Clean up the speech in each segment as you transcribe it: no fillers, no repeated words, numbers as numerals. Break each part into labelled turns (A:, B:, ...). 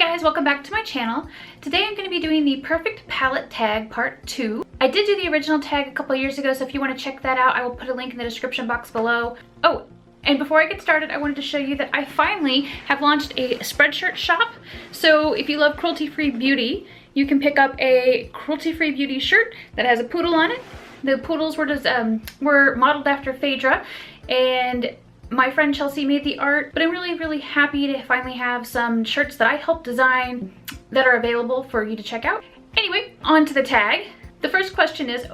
A: guys, welcome back to my channel. Today I'm going to be doing the Perfect Palette Tag Part 2. I did do the original tag a couple years ago, so if you want to check that out, I will put a link in the description box below. Oh, and before I get started, I wanted to show you that I finally have launched a Spreadshirt shop. So if you love cruelty-free beauty, you can pick up a cruelty-free beauty shirt that has a poodle on it. The poodles were modeled after PHYRRA, and my friend Chelsea made the art, but I'm really happy to finally have some shirts that I helped design that are available for you to check out. Anyway, on to the tag. The first question is,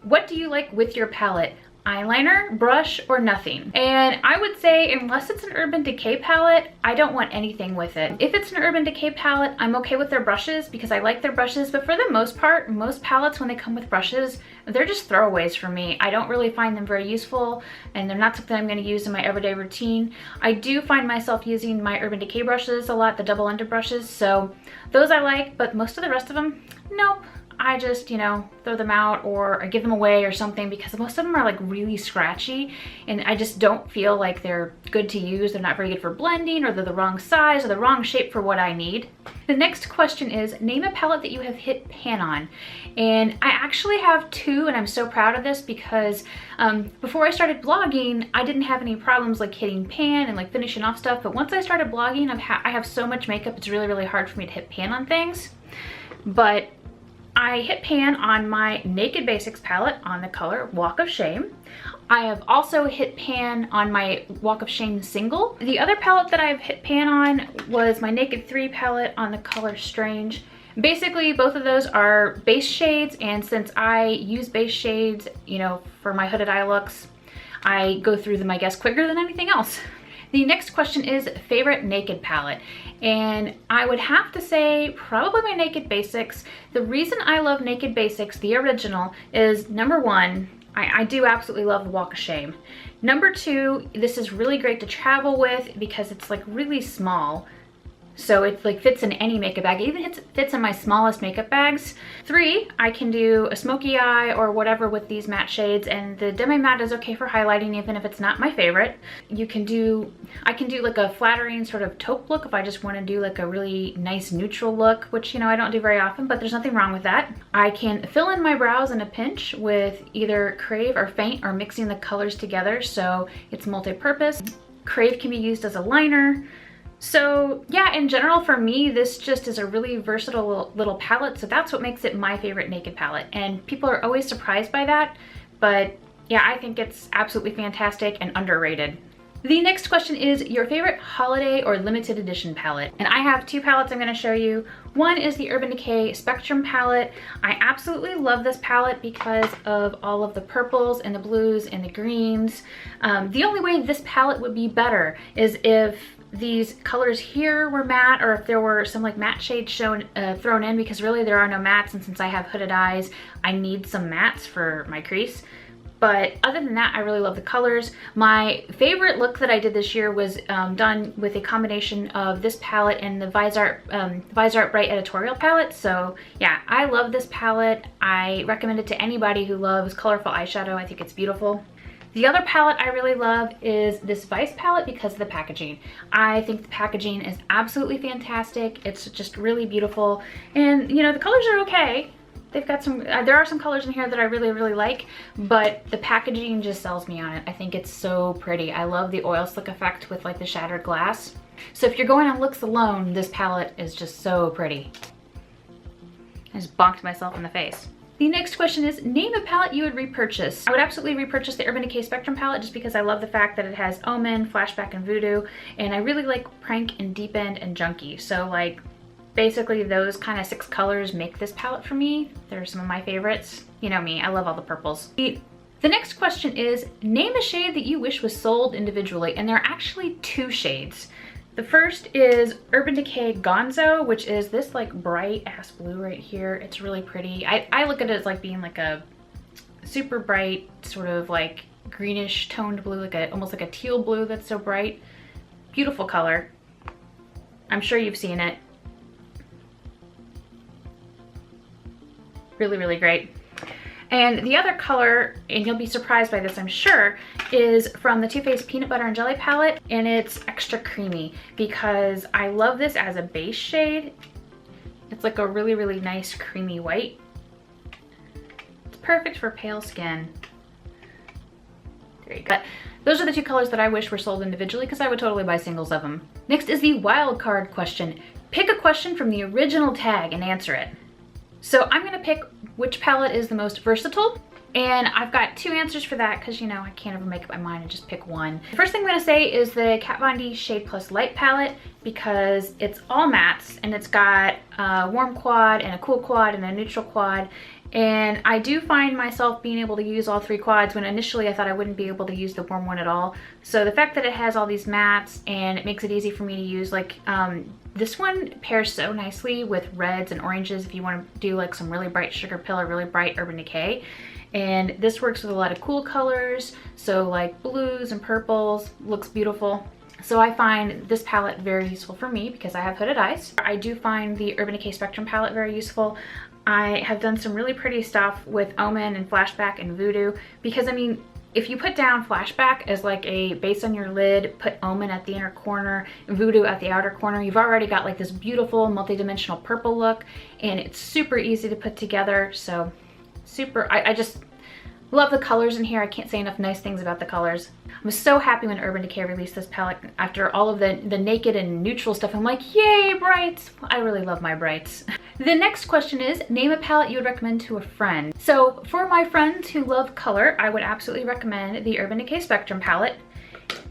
A: what do you like with your palette? Eyeliner, brush, or nothing? And I would say, unless it's an Urban Decay palette, I don't want anything with it. If it's an Urban Decay palette, I'm okay with their brushes because I like their brushes, but for the most part, most palettes, when they come with brushes, they're just throwaways for me. I don't really find them very useful, and they're not something I'm going to use in my everyday routine. I do find myself using my Urban Decay brushes a lot, the double under brushes, so those I like, but most of the rest of them, nope. I just, you know, throw them out or I give them away or something because most of them are like really scratchy and I just don't feel like they're good to use. They're not very good for blending, or they're the wrong size or the wrong shape for what I need. The next question is, name a palette that you have hit pan on. And I actually have two, and I'm so proud of this because before I started blogging, I didn't have any problems like hitting pan and like finishing off stuff. But once I started blogging, I have so much makeup, it's really hard for me to hit pan on things. But I hit pan on my Naked Basics palette on the color Walk of Shame. I have also hit pan on my Walk of Shame single. The other palette that I've hit pan on was my Naked 3 palette on the color Strange. Basically, both of those are base shades, and since I use base shades, you know, for my hooded eye looks, I go through them, I guess, quicker than anything else. The next question is favorite Naked palette, and I would have to say probably my Naked Basics. The reason I love Naked Basics, the original, is number one, I do absolutely love the Walk of Shame. Number two, this is really great to travel with because it's like really small. So it like fits in any makeup bag. It even fits in my smallest makeup bags. Three, I can do a smoky eye or whatever with these matte shades, and the demi matte is okay for highlighting even if it's not my favorite. I can do like a flattering sort of taupe look if I just want to do like a really nice neutral look, which, you know, I don't do very often, but there's nothing wrong with that. I can fill in my brows in a pinch with either Crave or Faint or mixing the colors together, so it's multi-purpose. Crave can be used as a liner. So yeah, in general for me, this just is a really versatile little palette, so that's what makes it my favorite Naked palette. And people are always surprised by that, but yeah, I think it's absolutely fantastic and underrated. The next question is your favorite holiday or limited edition palette. And I have two palettes I'm going to show you. One is the Urban Decay Spectrum palette. I absolutely love this palette because of all of the purples and the blues and the greens. The only way this palette would be better is if these colors here were matte, or if there were some like matte shades thrown in, because really there are no mattes, and since I have hooded eyes, I need some mattes for my crease. But other than that, I really love the colors. My favorite look that I did this year was done with a combination of this palette and the Viseart Bright Editorial palette. So yeah, I love this palette. I recommend it to anybody who loves colorful eyeshadow. I think it's beautiful. The other palette I really love is this Vice palette because of the packaging. I think the packaging is absolutely fantastic. It's just really beautiful. And you know, the colors are okay. They've got some, there are some colors in here that I really like, but the packaging just sells me on it. I think it's so pretty. I love the oil slick effect with like the shattered glass. So if you're going on looks alone, this palette is just so pretty. I just bonked myself in the face. The next question is, name a palette you would repurchase. I would absolutely repurchase the Urban Decay Spectrum palette just because I love the fact that it has Omen, Flashback, and Voodoo, and I really like Prank and Deep End and Junkie. So like, basically those kind of 6 colors make this palette for me. They're some of my favorites. You know me, I love all the purples. The next question is, name a shade that you wish was sold individually, and there are actually 2 shades. The first is Urban Decay Gonzo, which is this like bright ass blue right here. It's really pretty. I look at it as like being like a super bright sort of like greenish toned blue, like almost like a teal blue that's so bright. Beautiful color. I'm sure you've seen it. Really great. And the other color, and you'll be surprised by this I'm sure, is from the Too Faced Peanut Butter and Jelly palette, and it's extra creamy because I love this as a base shade. It's like a really, really nice creamy white. It's perfect for pale skin. There you go. Those are the two colors that I wish were sold individually because I would totally buy singles of them. Next is the wild card question. Pick a question from the original tag and answer it. So I'm gonna pick which palette is the most versatile, and I've got two answers for that because, you know, I can't ever make up my mind and just pick one. The first thing I'm gonna say is the Kat Von D Shade Plus Light palette because it's all mattes and it's got a warm quad and a cool quad and a neutral quad. And I do find myself being able to use all three quads when initially I thought I wouldn't be able to use the warm one at all. So the fact that it has all these mattes and it makes it easy for me to use, like this one pairs so nicely with reds and oranges if you want to do like some really bright Sugar Pill or really bright Urban Decay. And this works with a lot of cool colors, so like blues and purples, looks beautiful. So I find this palette very useful for me because I have hooded eyes. I do find the Urban Decay Spectrum palette very useful. I have done some really pretty stuff with Omen and Flashback and Voodoo because, I mean, if you put down Flashback as like a base on your lid, put Omen at the inner corner, Voodoo at the outer corner, you've already got like this beautiful multi-dimensional purple look, and it's super easy to put together. So super, I just love the colors in here. I can't say enough nice things about the colors. I was so happy when Urban Decay released this palette after all of the naked and neutral stuff. I'm like, yay, brights. I really love my brights. The next question is, name a palette you would recommend to a friend. So for my friends who love color, I would absolutely recommend the Urban Decay Spectrum palette.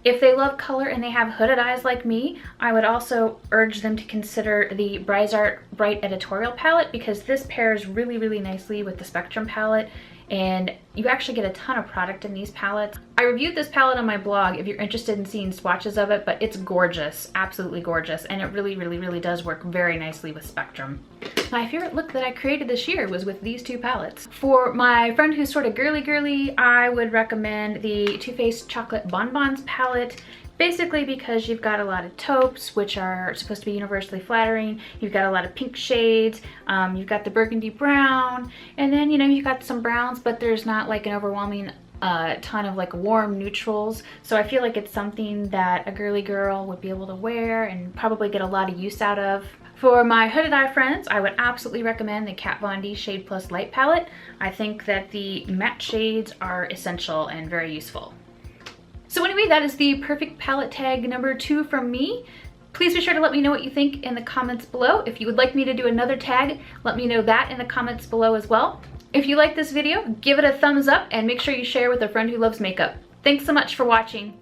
A: If they love color and they have hooded eyes like me, I would also urge them to consider the Viseart Bright Editorial palette because this pairs really, really nicely with the Spectrum palette, and you actually get a ton of product in these palettes. I reviewed this palette on my blog if you're interested in seeing swatches of it, but it's gorgeous, absolutely gorgeous, and it really, really, really does work very nicely with Spectrum. My favorite look that I created this year was with these two palettes. For my friend who's sort of girly, I would recommend the Too Faced Chocolate Bonbons palette. Basically because you've got a lot of taupes, which are supposed to be universally flattering. You've got a lot of pink shades. You've got the burgundy brown. And then, you know, you've got some browns, but there's not like an overwhelming ton of like warm neutrals. So I feel like it's something that a girly girl would be able to wear and probably get a lot of use out of. For my hooded eye friends, I would absolutely recommend the Kat Von D Shade Plus Light palette. I think that the matte shades are essential and very useful. So anyway, that is the perfect palette tag number 2 from me. Please be sure to let me know what you think in the comments below. If you would like me to do another tag, let me know that in the comments below as well. If you like this video, give it a thumbs up and make sure you share with a friend who loves makeup. Thanks so much for watching.